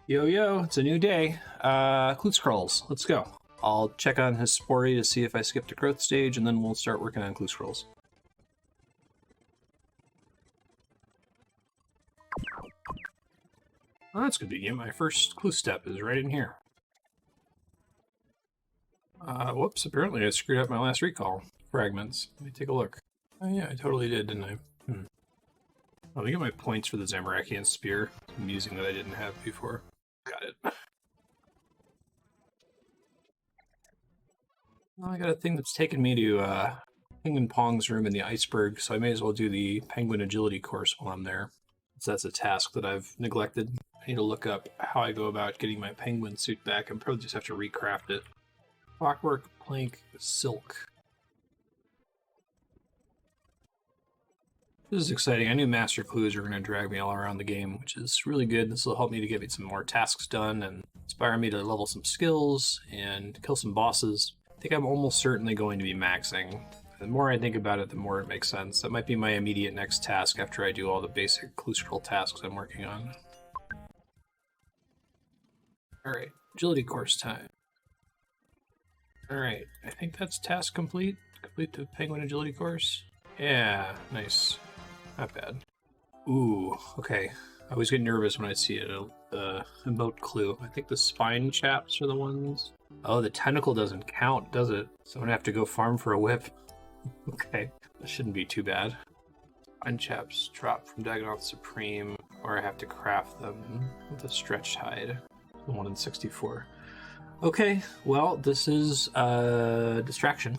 Yo, yo, it's a new day. Clue Scrolls, let's go. I'll check on his Spori to see if I skipped a growth stage, and then we'll start working on Clue Scrolls. Oh, that's convenient. My first clue step is right in here. Whoops, apparently I screwed up my last recall. Fragments. Let me take a look. Oh yeah, I totally did, didn't I? Let me get my points for the Zamorakian Spear. I'm using that I didn't have before. Got it. Well, I got a thing that's taken me to Penguin Pong's room in the iceberg, so I may as well do the Penguin Agility course while I'm there. So that's a task that I've neglected. I need to look up how I go about getting my penguin suit back. I probably just have to recraft it. Clockwork, plank, silk. This is exciting. I knew master clues are going to drag me all around the game, which is really good. This will help me to get me some more tasks done and inspire me to level some skills and kill some bosses. I think I'm almost certainly going to be maxing. The more I think about it, the more it makes sense. That might be my immediate next task after I do all the basic clue scroll tasks I'm working on. Alright, agility course time. Alright, I think that's task complete. Complete the penguin agility course. Yeah, nice. Not bad. Ooh, okay. I always get nervous when I see a emote clue. I think the spine chaps are the ones. Oh, the tentacle doesn't count, does it? So I'm gonna have to go farm for a whip. Okay, that shouldn't be too bad. Spine chaps drop from Dagonoth Supreme, or I have to craft them with a stretched hide. The one in 64. Okay, well, this is a distraction.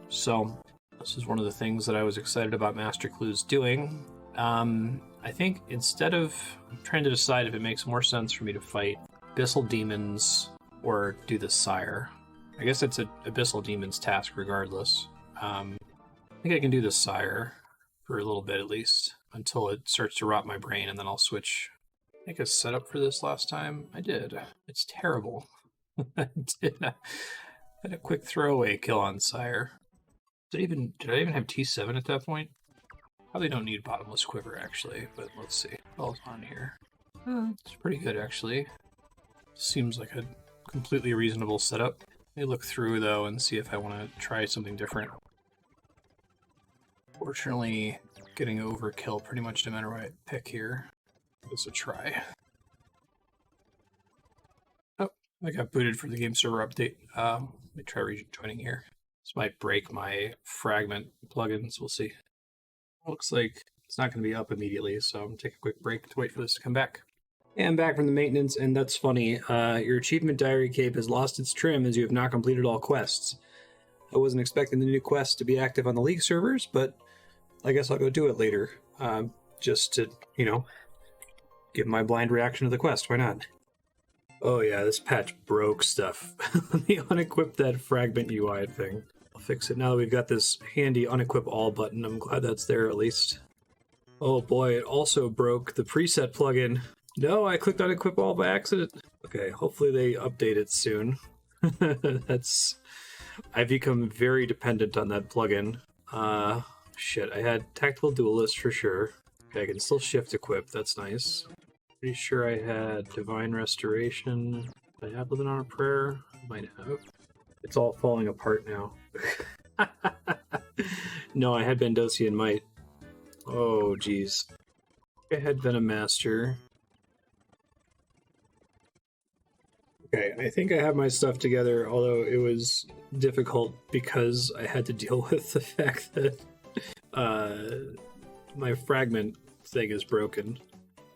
So, this is one of the things that I was excited about Master Clues doing. I think instead of trying to decide if it makes more sense for me to fight Abyssal Demons or do the Sire. I guess it's an Abyssal Demons task regardless. I think I can do the Sire for a little bit at least, until it starts to rot my brain, and then I'll switch. I think I set up for this last time. I did. It's terrible. I did. I had a quick throwaway kill on Sire. Did I even have T7 at that point? Probably don't need Bottomless Quiver, actually, but let's see. What else on here? It's pretty good, actually. Seems like a completely reasonable setup. Let me look through, though, and see if I want to try something different. Fortunately, getting overkill pretty much no matter what I pick here. Give this a try. Oh, I got booted from the game server update. Let me try region joining here. This might break my fragment plugins, we'll see. Looks like it's not going to be up immediately, so I'm going to take a quick break to wait for this to come back. And I'm back from the maintenance, and that's funny. Your achievement diary cape has lost its trim as you have not completed all quests. I wasn't expecting the new quest to be active on the League servers, but I guess I'll go do it later. Just to, you know, give my blind reaction to the quest. Why not? Oh yeah, this patch broke stuff. Let me unequip that fragment UI thing. I'll fix it now that we've got this handy unequip all button. I'm glad that's there at least. Oh boy, it also broke the preset plugin. No, I clicked unequip all by accident. Okay, hopefully they update it soon. I've become very dependent on that plugin. Shit, I had Tactical Duelist for sure. Okay, I can still shift equip, that's nice. Pretty sure I had Divine Restoration. Did I have Living on a Prayer? I might have. It's all falling apart now. No, I had Bandosian Might. Oh, jeez. I had Venom Master. Okay, I think I have my stuff together, although it was difficult because I had to deal with the fact that my fragment thing is broken.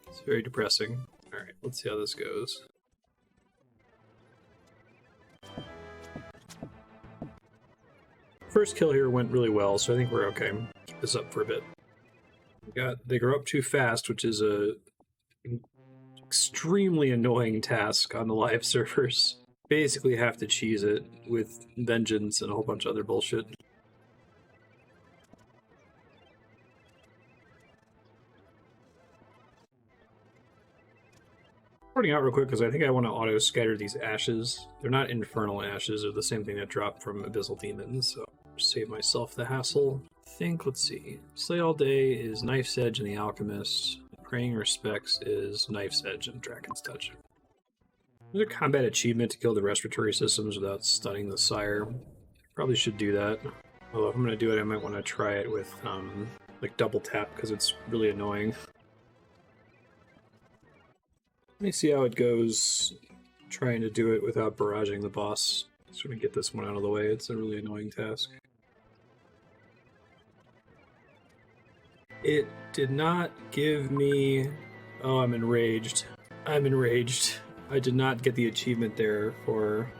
It's very depressing. Alright, let's see how this goes. First kill here went really well, so I think we're okay. Keep this up for a bit. They grow up too fast, which is a extremely annoying task on the live servers. Basically have to cheese it with Vengeance and a whole bunch of other bullshit. Porting out real quick because I think I want to auto scatter these ashes. They're not infernal ashes, they're the same thing that dropped from Abyssal Demons, so save myself the hassle. I think, let's see. Slay All Day is Knife's Edge and the Alchemist. Praying Respects is Knife's Edge and Dragon's Touch. There's a combat achievement to kill the respiratory systems without stunning the sire. Probably should do that. Although if I'm going to do it, I might want to try it with like double tap because it's really annoying. Let me see how it goes trying to do it without barraging the boss. Just want to get this one out of the way. It's a really annoying task. It did not give me... Oh, I'm enraged. I'm enraged. I did not get the achievement there for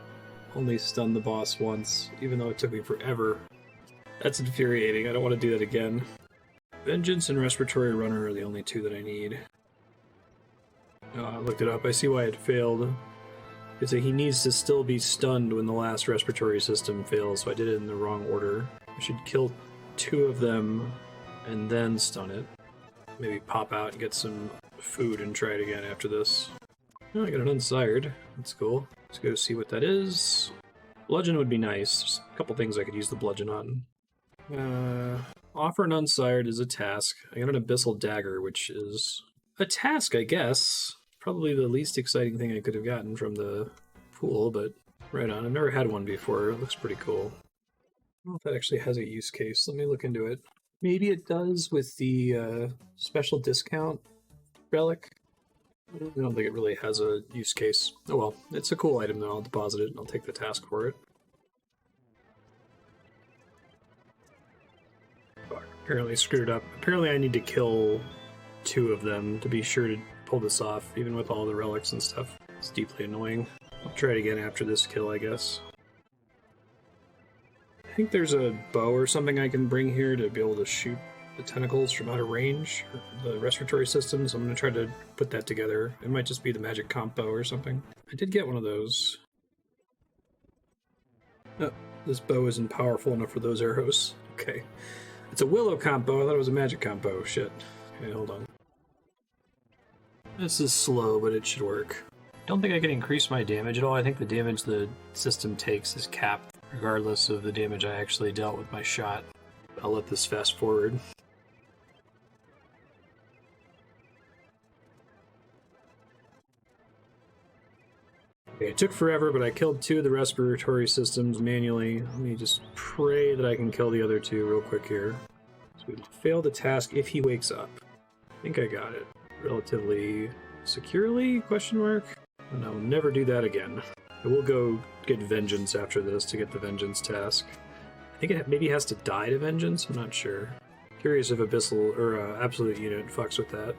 only stun the boss once, even though it took me forever. That's infuriating. I don't want to do that again. Vengeance and Respiratory Runner are the only two that I need. Oh, I looked it up. I see why it failed. It's that he needs to still be stunned when the last respiratory system fails, so I did it in the wrong order. I should kill 2 of them and then stun it. Maybe pop out and get some food and try it again after this. Oh, I got an Unsired. That's cool. Let's go see what that is. Bludgeon would be nice. Just a couple things I could use the bludgeon on. Offer an Unsired is a task. I got an Abyssal Dagger, which is a task, I guess. Probably the least exciting thing I could have gotten from the pool, but right on. I've never had one before. It looks pretty cool. I don't know if that actually has a use case. Let me look into it. Maybe it does with the special discount relic. I don't think it really has a use case. Oh well, it's a cool item though. I'll deposit it and I'll take the task for it. Oh, apparently screwed up. Apparently I need to kill 2 of them to be sure to pull this off, even with all the relics and stuff. It's deeply annoying. I'll try it again after this kill, I guess. I think there's a bow or something I can bring here to be able to shoot the tentacles from out of range, the respiratory systems. I'm going to try to put that together. It might just be the magic comp bow or something. I did get one of those. Oh, this bow isn't powerful enough for those arrows. Okay. It's a willow comp bow. I thought it was a magic comp bow. Shit. Okay, hold on. This is slow, but it should work. Don't think I can increase my damage at all. I think the damage the system takes is capped, regardless of the damage I actually dealt with my shot. I'll let this fast forward. Okay, it took forever, but I killed 2 of the respiratory systems manually. Let me just pray that I can kill the other 2 real quick here. So we failed the task if he wakes up. I think I got it. Relatively securely? Question mark? And I'll never do that again. I will go get Vengeance after this to get the Vengeance task. I think it maybe has to die to Vengeance? I'm not sure. Curious if Abyssal or Absolute Unit fucks with that.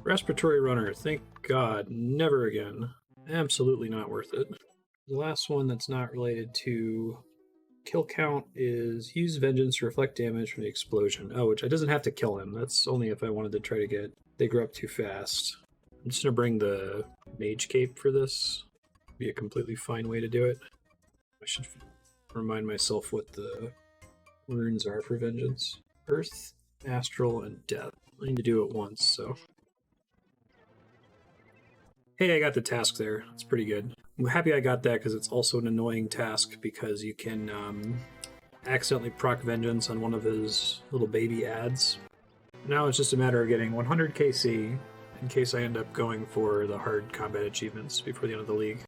Respiratory Runner, thank God, never again. Absolutely not worth it. The last one that's not related to kill count is use Vengeance to reflect damage from the explosion. Oh, which I doesn't have to kill him. That's only if I wanted to try to get... They grow up too fast. I'm just going to bring the Mage Cape for this. Be a completely fine way to do it. I should remind myself what the runes are for Vengeance. Earth, Astral, and Death. I need to do it once, so... Hey, I got the task there. That's pretty good. I'm happy I got that because it's also an annoying task because you can accidentally proc Vengeance on one of his little baby ads. Now it's just a matter of getting 100 KC in case I end up going for the hard combat achievements before the end of the league.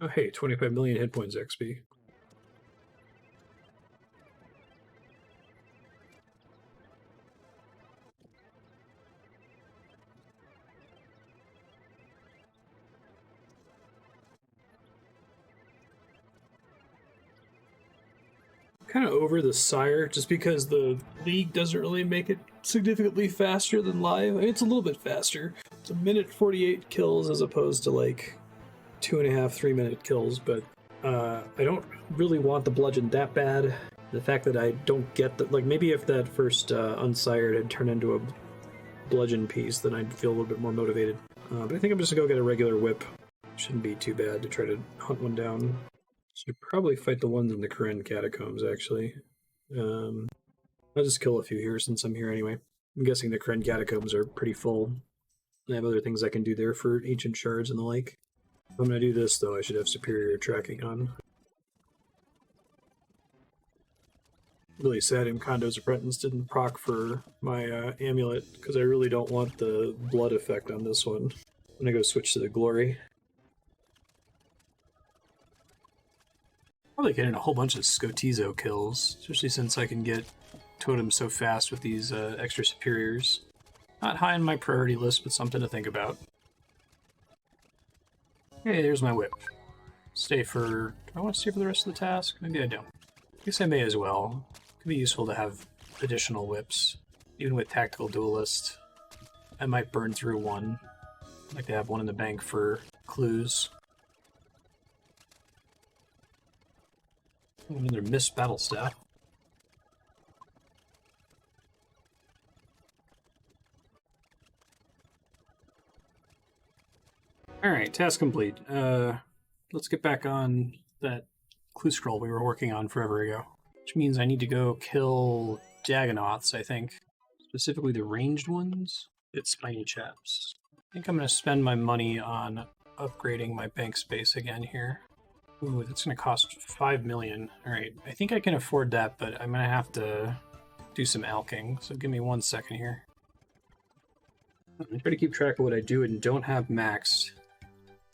Oh hey, 25 million hit points XP. Kind of over the Sire, just because the League doesn't really make it significantly faster than live. I mean, it's a little bit faster. It's 1:48 kills as opposed to like 2.5, 3 minute kills, but I don't really want the Bludgeon that bad. The fact that I don't get the, like, maybe if that first Unsired had turned into a Bludgeon piece, then I'd feel a little bit more motivated. But I think I'm just gonna go get a regular whip. Shouldn't be too bad to try to hunt one down. Should probably fight the ones in the Karen Catacombs, actually. I'll just kill a few here since I'm here anyway. I'm guessing the Karen Catacombs are pretty full. I have other things I can do there for Ancient Shards and the like. If I'm going to do this, though, I should have superior tracking on. Really sad Mkondo's Apprentice didn't proc for my amulet, because I really don't want the blood effect on this one. I'm going to go switch to the Glory. Probably getting a whole bunch of Scotizo kills, especially since I can get totems so fast with these extra superiors. Not high on my priority list, but something to think about. Hey, there's my whip. Stay for... Do I want to stay for the rest of the task? Maybe I don't. I guess I may as well. Could be useful to have additional whips. Even with Tactical Duelist, I might burn through one. I'd like to have one in the bank for clues. Another missed battle staff. Alright, task complete. Let's get back on that clue scroll we were working on forever ago. Which means I need to go kill Dagonoths, I think. Specifically the ranged ones. It's spiny chaps. I think I'm going to spend my money on upgrading my bank space again here. Ooh, that's going to cost 5 million. Alright, I think I can afford that, but I'm going to have to do some alking, so give me 1 second here. I'm going to try to keep track of what I do and don't have maxed.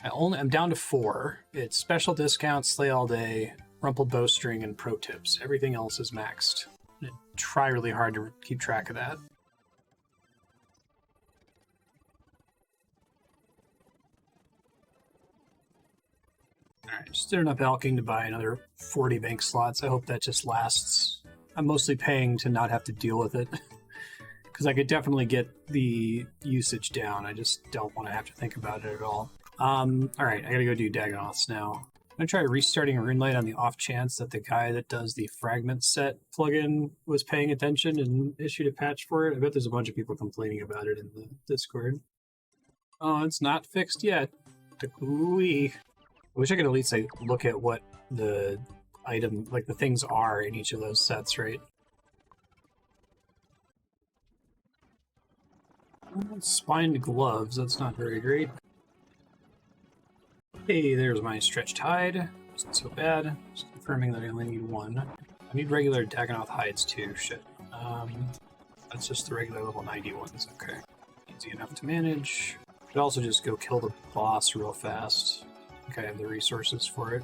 I'm down to 4. It's special discounts, slay all day, rumpled bowstring, and pro tips. Everything else is maxed. I'm going to try really hard to keep track of that. Alright, just did enough alking to buy another 40 bank slots. I hope that just lasts. I'm mostly paying to not have to deal with it. Because I could definitely get the usage down. I just don't want to have to think about it at all. Alright, I gotta go do Dagonoths now. I'm gonna try restarting RuneLight on the off chance that the guy that does the fragment set plugin was paying attention and issued a patch for it. I bet there's a bunch of people complaining about it in the Discord. Oh, it's not fixed yet. Ooh-wee. I wish I could at least like, look at what the item, like the things are in each of those sets, right? Spined gloves, that's not very great. Hey, there's my stretched hide. Wasn't so bad. Just confirming that I only need 1. I need regular Dagonoth hides too, shit. That's just the regular level 90 ones, okay. Easy enough to manage. Could also just go kill the boss real fast. I think I have the resources for it.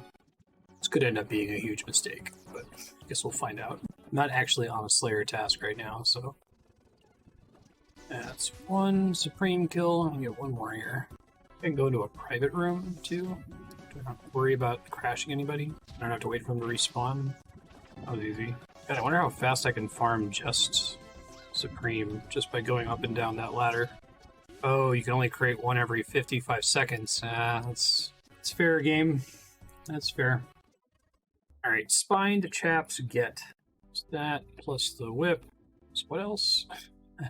This could end up being a huge mistake, but I guess we'll find out. I'm not actually on a Slayer task right now, so... That's 1 Supreme kill. I'll get 1 more here. I can go into a private room, too. Do I not worry about crashing anybody? I don't have to wait for them to respawn. That was easy. God, I wonder how fast I can farm just Supreme, just by going up and down that ladder. Oh, you can only create 1 every 55 seconds. That's fair game. That's fair. Alright, spined chaps get. Just that, plus the whip. So what else?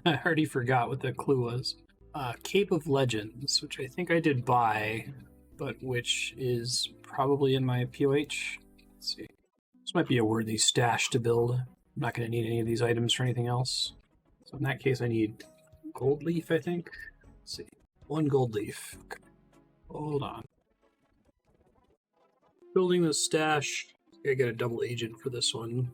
I already forgot what the clue was. Cape of Legends, which I think I did buy, but which is probably in my POH. Let's see. This might be a worthy stash to build. I'm not going to need any of these items for anything else. So in that case, I need gold leaf, I think. Let's see. 1 gold leaf. Okay. Hold on. Building the stash. I get a double agent for this one.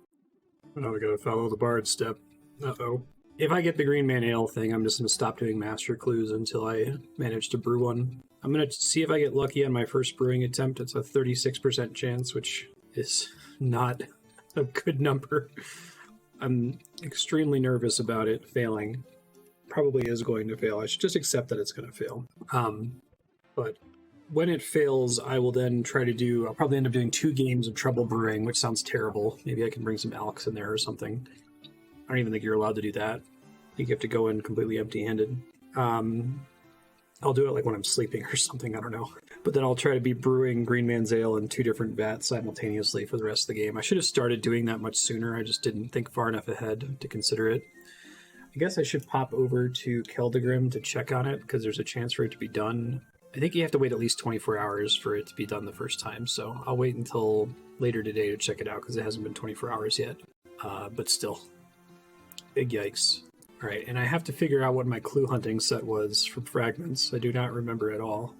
Oh, now we gotta follow the bard step. Uh-oh. If I get the Green Man Ale thing, I'm just going to stop doing master clues until I manage to brew one. I'm going to see if I get lucky on my first brewing attempt. It's a 36% chance, which is not a good number. I'm extremely nervous about it failing. Probably is going to fail. I should just accept that it's going to fail. But when it fails, I will then try to do... I'll probably end up doing 2 games of trouble brewing, which sounds terrible. Maybe I can bring some Alks in there or something. I don't even think you're allowed to do that. I think you have to go in completely empty-handed. I'll do it like when I'm sleeping or something, I don't know. But then I'll try to be brewing Green Man's Ale in 2 different vats simultaneously for the rest of the game. I should have started doing that much sooner. I just didn't think far enough ahead to consider it. I guess I should pop over to Keldagrim to check on it, because there's a chance for it to be done. I think you have to wait at least 24 hours for it to be done the first time, so I'll wait until later today to check it out, because it hasn't been 24 hours yet. But still. Big yikes. Alright, and I have to figure out what my clue hunting set was from fragments. I do not remember at all.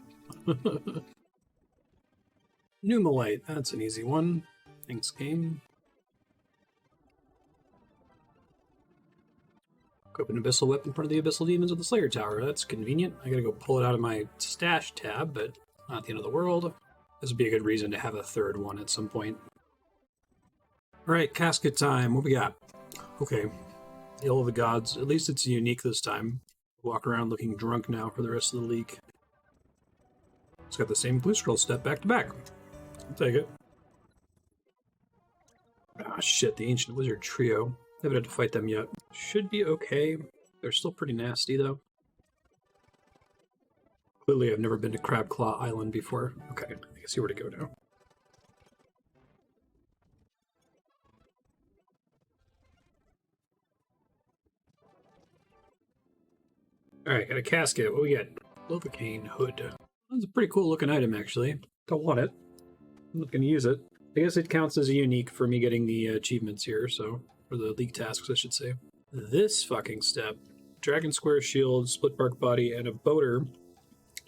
Numalite, that's an easy one. Thanks, game. Equip an Abyssal Whip in front of the Abyssal Demons of the Slayer Tower. That's convenient. I gotta go pull it out of my stash tab, but not the end of the world. This would be a good reason to have a third one at some point. Alright, casket time. What we got? Okay. Ale of the Gods. At least it's unique this time. Walk around looking drunk now for the rest of the league. It's got the same blue scroll step back to back. I'll take it. Ah, shit, the Ancient Wizard Trio. Haven't had to fight them yet. Should be okay. They're still pretty nasty, though. Clearly, I've never been to Crab Claw Island before. Okay, I can see where to go now. Alright, got a casket. What we got? Lovacaine Hood. That's a pretty cool looking item, actually. Don't want it. I'm not going to use it. I guess it counts as a unique for me getting the achievements here, so... Or the league tasks, I should say. This fucking step. Dragon Square Shield, Split Bark Body, and a Boater.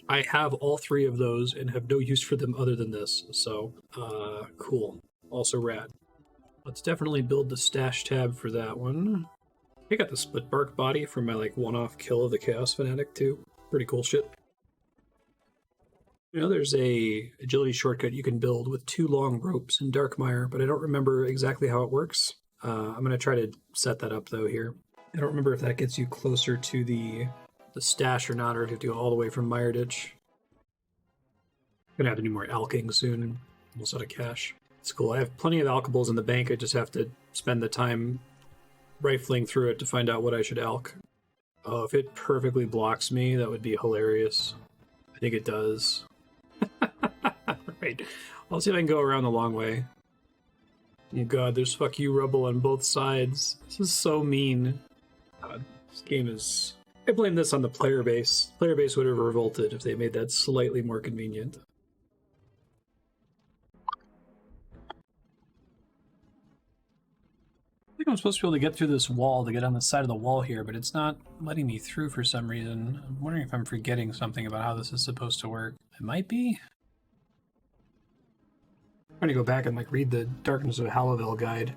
I have all three of those and have no use for them other than this, so... cool. Also rad. Let's definitely build the stash tab for that one. I got the Split Bark Body for my, like, one-off kill of the Chaos Fanatic, too. Pretty cool shit. You know, there's a agility shortcut you can build with 2 long ropes in Darkmire, but I don't remember exactly how it works. I'm going to try to set that up, though, here. I don't remember if that gets you closer to the stash or not, or if you have to go all the way from Mire Ditch. I'm going to have to do more alking soon. Almost out of cash. It's cool. I have plenty of alkables in the bank. I just have to spend the time rifling through it to find out what I should alk. Oh, if it perfectly blocks me, that would be hilarious. I think it does. Right. I'll see if I can go around the long way. Oh god, there's fuck you rubble on both sides. This is so mean. God, this game is... I blame this on the player base. Player base would have revolted if they made that slightly more convenient. I think I'm supposed to be able to get through this wall to get on the side of the wall here, but it's not letting me through for some reason. I'm wondering if I'm forgetting something about how this is supposed to work. It might be. I'm trying to go back and like read the Darkness of Hallowell guide.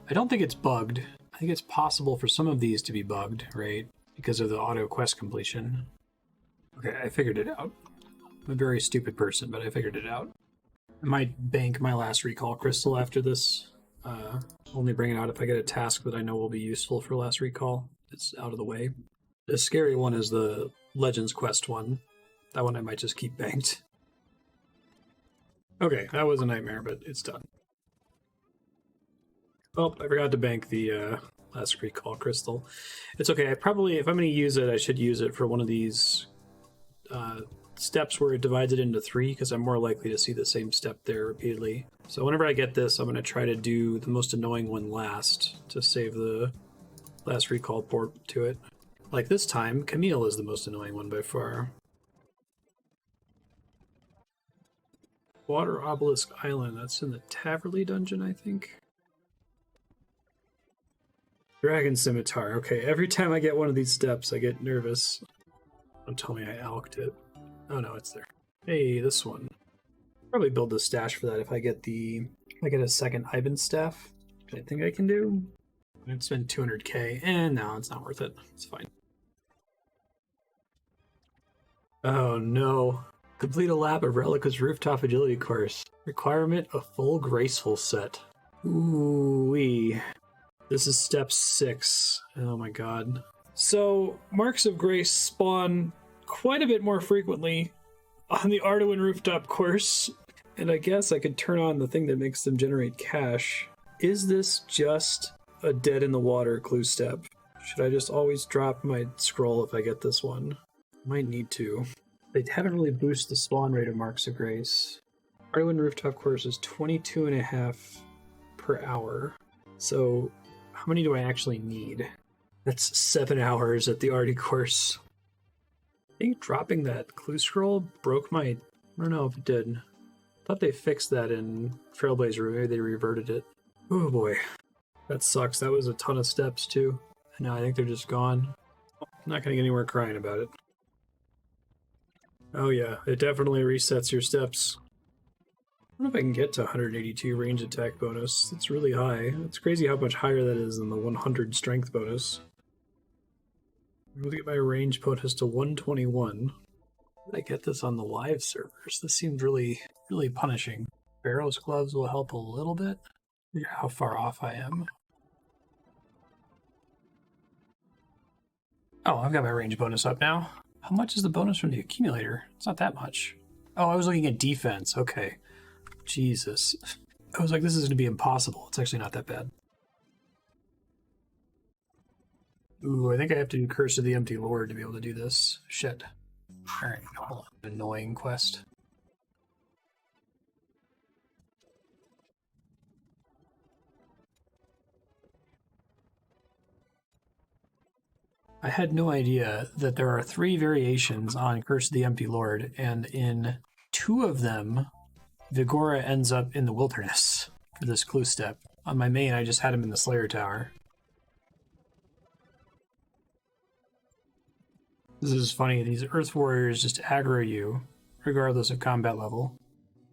I don't think it's bugged. I think it's possible for some of these to be bugged, right? Because of the auto quest completion. Okay, I figured it out. I'm a very stupid person, but I figured it out. I might bank my last recall crystal after this. Only bring it out if I get a task that I know will be useful for last recall. It's out of the way. The scary one is the Legends Quest one. That one I might just keep banked. Okay, that was a nightmare, but it's done. Oh, I forgot to bank the last recall crystal. It's okay, I probably, if I'm going to use it, I should use it for one of these steps where it divides it into 3, because I'm more likely to see the same step there repeatedly. So whenever I get this, I'm going to try to do the most annoying one last to save the last recall port to it. Like this time, Camille is the most annoying one by far. Water Obelisk Island, that's in the Taverley dungeon, I think. Dragon Scimitar. Okay, every time I get one of these steps, I get nervous. Don't tell me I alked it. Oh no, it's there. Hey, this one. Probably build the stash for that if I get a second Ivan staff, which I think I can do. I'd spend 200k, and no, it's not worth it. It's fine. Oh no. Complete a lap of Relics Rooftop Agility Course. Requirement, a full Graceful set. Ooh-wee. This is step 6. Oh my god. So, Marks of Grace spawn quite a bit more frequently on the Arduin Rooftop course, and I guess I could turn on the thing that makes them generate cash. Is this just a dead-in-the-water clue step? Should I just always drop my scroll if I get this one? Might need to. They haven't really boosted the spawn rate of Marks of Grace. Arduin Rooftop course is 22.5 per hour. So, how many do I actually need? That's 7 hours at the Arty course. I think dropping that clue scroll broke my... I don't know if it did. I thought they fixed that in Trailblazer. Maybe they reverted it. Oh boy. That sucks. That was a ton of steps too. And now I think they're just gone. I'm not going to get anywhere crying about it. Oh yeah, it definitely resets your steps. I don't know if I can get to 182 range attack bonus. It's really high. It's crazy how much higher that is than the 100 strength bonus. I'm going to get my range bonus to 121. I get this on the live servers. This seems really, really punishing. Barrow's gloves will help a little bit. How far off I am. Oh, I've got my range bonus up now. How much is the bonus from the accumulator? It's not that much. Oh, I was looking at defense. Okay. Jesus. I was like, this is going to be impossible. It's actually not that bad. Ooh, I think I have to do Curse of the Empty Lord to be able to do this. Shit. Alright, hold on. Annoying quest. I had no idea that there are 3 variations on Curse of the Empty Lord, and in 2 of them, Vigora ends up in the wilderness for this clue step. On my main, I just had him in the Slayer Tower. This is funny, these Earth Warriors just aggro you, regardless of combat level.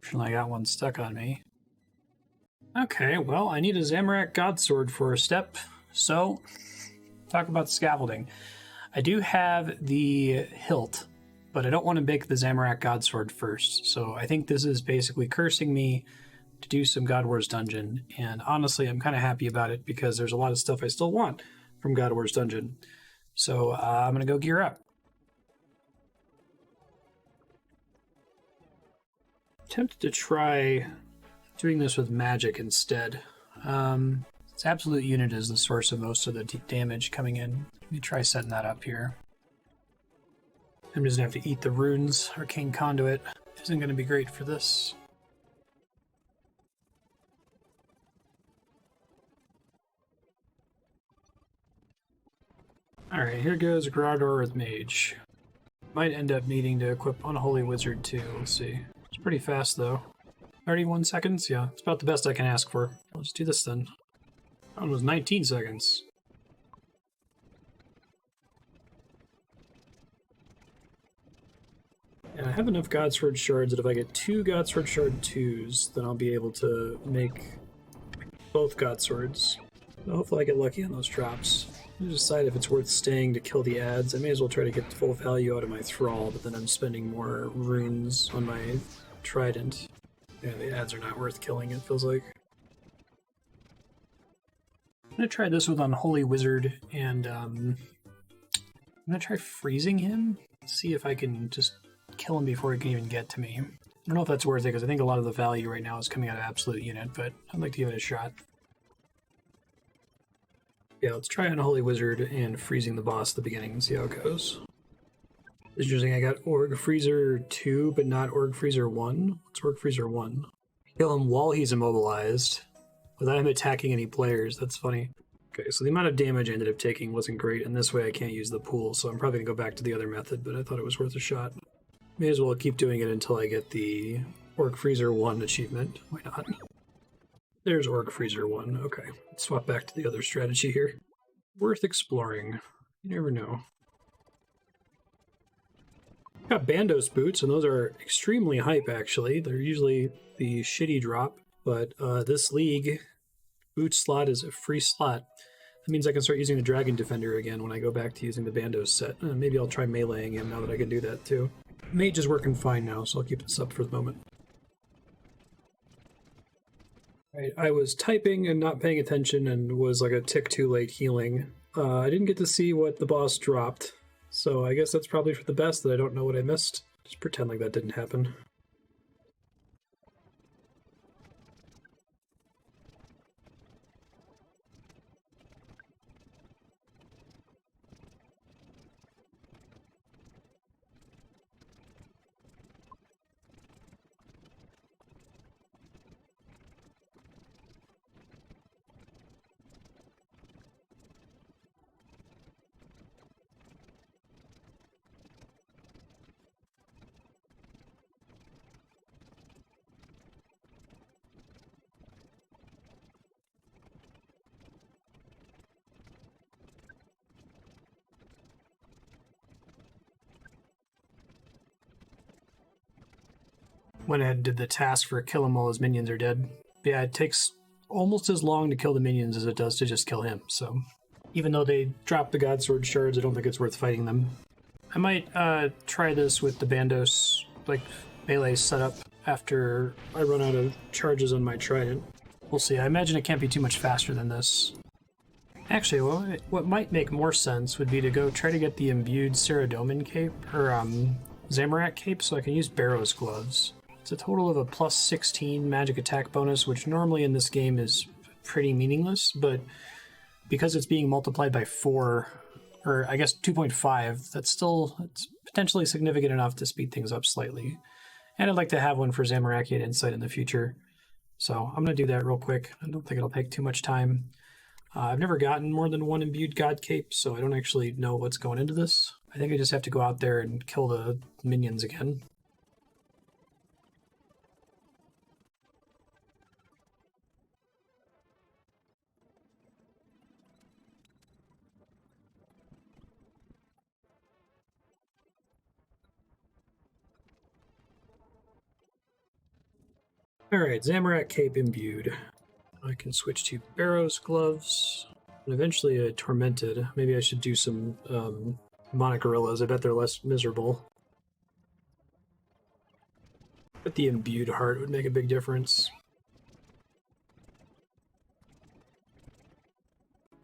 Fortunately, I got one stuck on me. Okay, well, I need a Zamorak Godsword for a step, so talk about scaffolding. I do have the hilt, but I don't want to make the Zamorak Godsword first, so I think this is basically cursing me to do some God Wars Dungeon, and honestly, I'm kind of happy about it because there's a lot of stuff I still want from God Wars Dungeon. So I'm going to go gear up. Tempted to try doing this with magic instead. Its absolute unit is the source of most of the damage coming in. Let me try setting that up here. I'm just going to have to eat the runes. Arcane Conduit isn't going to be great for this. Alright, here goes Graardor with Mage. Might end up needing to equip Unholy Wizard too, we'll see. It's pretty fast though. 31 seconds? Yeah, it's about the best I can ask for. Let's do this then. That one was 19 seconds. Yeah, I have enough Godsword shards that if I get 2 Godsword shard 2s, then I'll be able to make both Godswords. So hopefully I get lucky on those drops. I'll decide if it's worth staying to kill the ads. I may as well try to get the full value out of my Thrall, but then I'm spending more runes on my Trident. Yeah, the ads are not worth killing, it feels like. I'm going to try this with Unholy Wizard, and I'm going to try freezing him, see if I can just kill him before he can even get to me. I don't know if that's worth it, because I think a lot of the value right now is coming out of Absolute Unit, but I'd like to give it a shot. Yeah, let's try Unholy Wizard and freezing the boss at the beginning and see how it goes. It's interesting, I got Org Freezer 2, but not Org Freezer 1. What's Org Freezer 1? Kill him while he's immobilized, without him attacking any players. That's funny. Okay, so the amount of damage I ended up taking wasn't great, and this way I can't use the pool, so I'm probably going to go back to the other method, but I thought it was worth a shot. May as well keep doing it until I get the Org Freezer 1 achievement. Why not? There's Org Freezer 1. Okay, let's swap back to the other strategy here. Worth exploring. You never know. Got Bandos boots, and those are extremely hype, actually. They're usually the shitty drop, but this league boot slot is a free slot. That means I can start using the Dragon Defender again when I go back to using the Bandos set. Maybe I'll try meleeing him now that I can do that, too. Mage is working fine now, so I'll keep this up for the moment. Right, I was typing and not paying attention and was like a tick too late healing. I didn't get to see what the boss dropped, so I guess that's probably for the best that I don't know what I missed. Just pretend like that didn't happen. Went ahead and did the task for kill him while his minions are dead. Yeah, it takes almost as long to kill the minions as it does to just kill him, so... Even though they drop the Godsword shards, I don't think it's worth fighting them. I might try this with the Bandos, like, melee setup after I run out of charges on my Trident. We'll see. I imagine it can't be too much faster than this. Actually, what might make more sense would be to go try to get the imbued Ceradomin cape, or Zamorak cape, so I can use Barrow's gloves. It's a total of a plus 16 magic attack bonus, which normally in this game is pretty meaningless, but because it's being multiplied by 4, or I guess 2.5, it's potentially significant enough to speed things up slightly. And I'd like to have one for Zamorakian Insight in the future. So I'm going to do that real quick. I don't think it'll take too much time. I've never gotten more than one imbued god cape, so I don't actually know what's going into this. I think I just have to go out there and kill the minions again. Alright, Zamorak cape imbued. I can switch to Barrow's gloves, and eventually a Tormented. Maybe I should do some Monogorillas. I bet they're less miserable. But the imbued heart would make a big difference.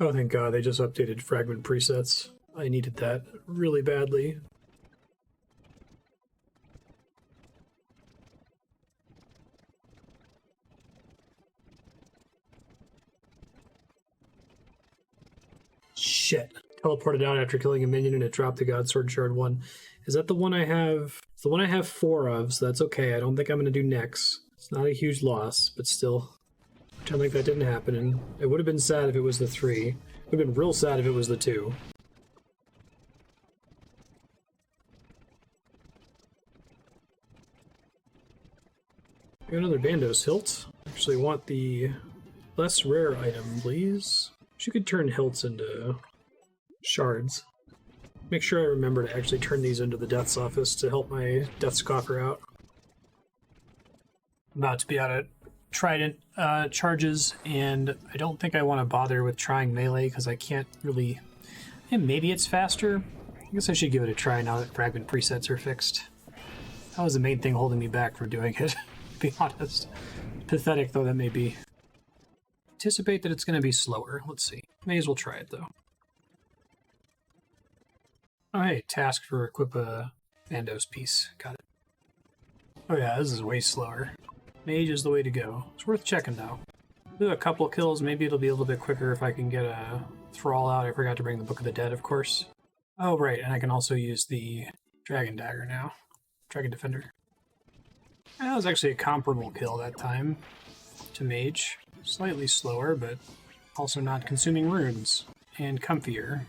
Oh, thank God, they just updated fragment presets. I needed that really badly. Shit. Teleported out after killing a minion and it dropped the God Sword Shard 1. Is that the one I have? It's the one I have 4 of, so that's okay. I don't think I'm going to do next. It's not a huge loss, but still. Pretend like that didn't happen, and it would have been sad if it was the 3. It would have been real sad if it was the 2. Got another Bandos hilt. Actually want the less rare item, please. She could turn hilts into shards. Make sure I remember to actually turn these into the Death's Office to help my Death's Coffer out. I'm about to be out of Trident charges, and I don't think I want to bother with trying melee because I can't really... And maybe it's faster. I guess I should give it a try now that fragment presets are fixed. That was the main thing holding me back from doing it, to be honest. Pathetic though that may be. Anticipate that it's going to be slower. Let's see. May as well try it though. Oh hey, task for equip a Bandos piece. Got it. Oh yeah, this is way slower. Mage is the way to go. It's worth checking though. Do a couple of kills, maybe it'll be a little bit quicker if I can get a Thrall out. I forgot to bring the Book of the Dead, of course. Oh right, and I can also use the Dragon Dagger now. Dragon Defender. That was actually a comparable kill that time to Mage. Slightly slower, but also not consuming runes. And comfier.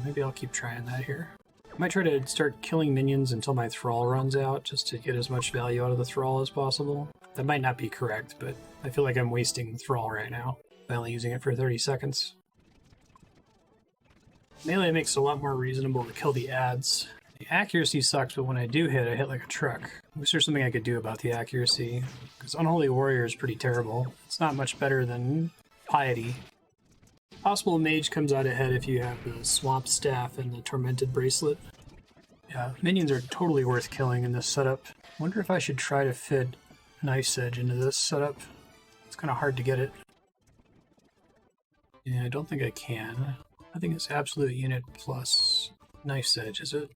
Maybe I'll keep trying that here. I might try to start killing minions until my Thrall runs out, just to get as much value out of the Thrall as possible. That might not be correct, but I feel like I'm wasting Thrall right now by only using it for 30 seconds. Melee makes it a lot more reasonable to kill the adds. The accuracy sucks, but when I do hit, I hit like a truck. I wish there's something I could do about the accuracy, because Unholy Warrior is pretty terrible. It's not much better than Piety. Possible Mage comes out ahead if you have the Swamp Staff and the Tormented Bracelet. Yeah, minions are totally worth killing in this setup. Wonder if I should try to fit Knife's Edge into this setup. It's kind of hard to get it. Yeah, I don't think I can. I think it's Absolute Unit plus Knife's Edge, is it?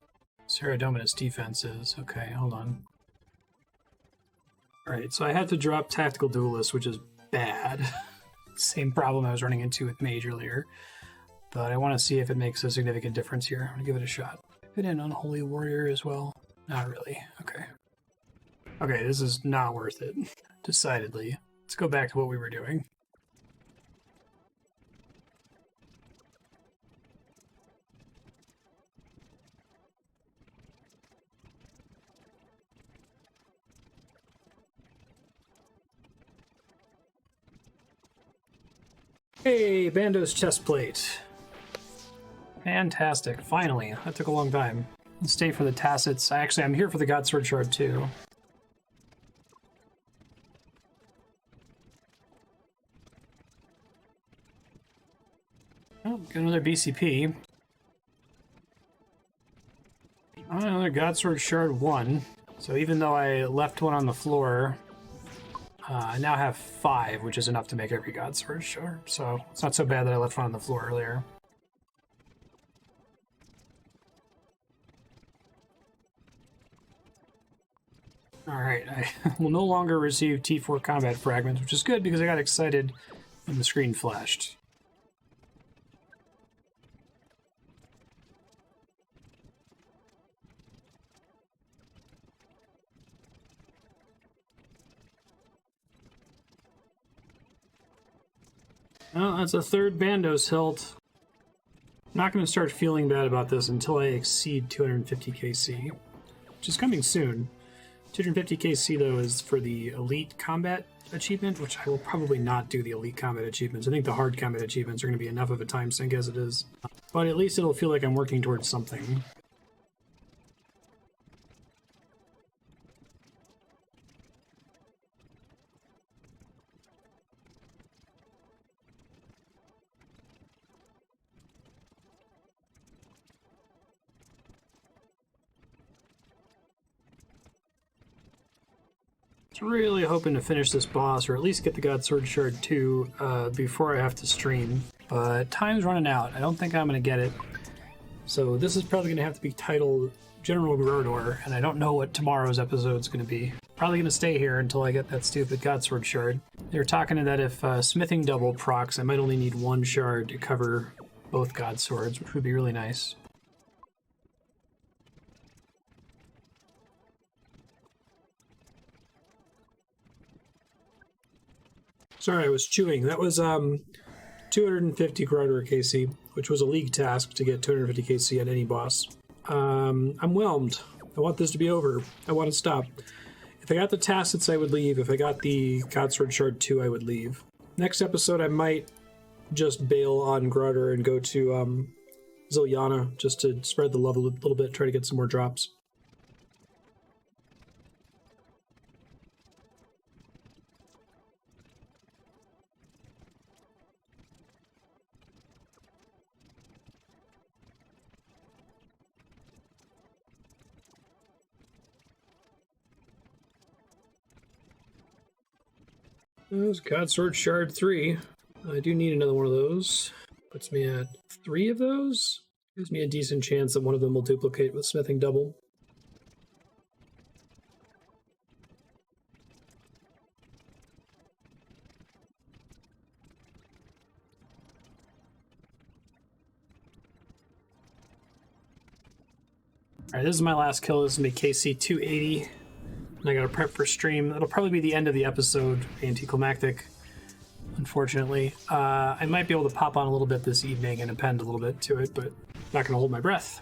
Ceradominus defense is. Okay, hold on. Alright, so I had to drop Tactical Duelist, which is bad. Same problem I was running into with Mage earlier. But I want to see if it makes a significant difference here. I'm going to give it a shot. Fit in Unholy Warrior as well. Not really. Okay. Okay, this is not worth it. Decidedly. Let's go back to what we were doing. Hey, Bandos chestplate. Fantastic. Finally. That took a long time. Let's stay for the Tacits. I'm here for the God Sword Shard too. Oh, got another BCP. Oh, another God Sword Shard 1. So even though I left one on the floor, I now have 5, which is enough to make every God Sword shard, so it's not so bad that I left one on the floor earlier. Alright, I will no longer receive T4 combat fragments, which is good because I got excited when the screen flashed. Well, that's a third Bandos hilt. I'm not going to start feeling bad about this until I exceed 250 KC, which is coming soon. 250 KC, though, is for the Elite Combat achievement, which I will probably not do the Elite Combat achievements. I think the hard combat achievements are going to be enough of a time sink as it is. But at least it'll feel like I'm working towards something. Really hoping to finish this boss, or at least get the God Sword Shard 2 before I have to stream. But time's running out. I don't think I'm going to get it. So this is probably going to have to be titled General Graardor, and I don't know what tomorrow's episode is going to be. Probably going to stay here until I get that stupid God Sword Shard. They were talking that if smithing double procs, I might only need 1 shard to cover both God Swords, which would be really nice. Sorry, I was chewing. That was 250 Graardor KC, which was a league task to get 250 KC on any boss. I'm whelmed. I want this to be over. I want to stop. If I got the Tacits, I would leave. If I got the God Sword Shard 2, I would leave. Next episode, I might just bail on Graardor and go to Ziliana, just to spread the love a little bit, try to get some more drops. There's God Sword Shard 3. I do need another one of those. Puts me at 3 of those. Gives me a decent chance that one of them will duplicate with smithing double. Alright, this is my last kill. This is going to be KC 280. And I gotta prep for stream. That'll probably be the end of the episode, anticlimactic, unfortunately. I might be able to pop on a little bit this evening and append a little bit to it, but I'm not gonna hold my breath.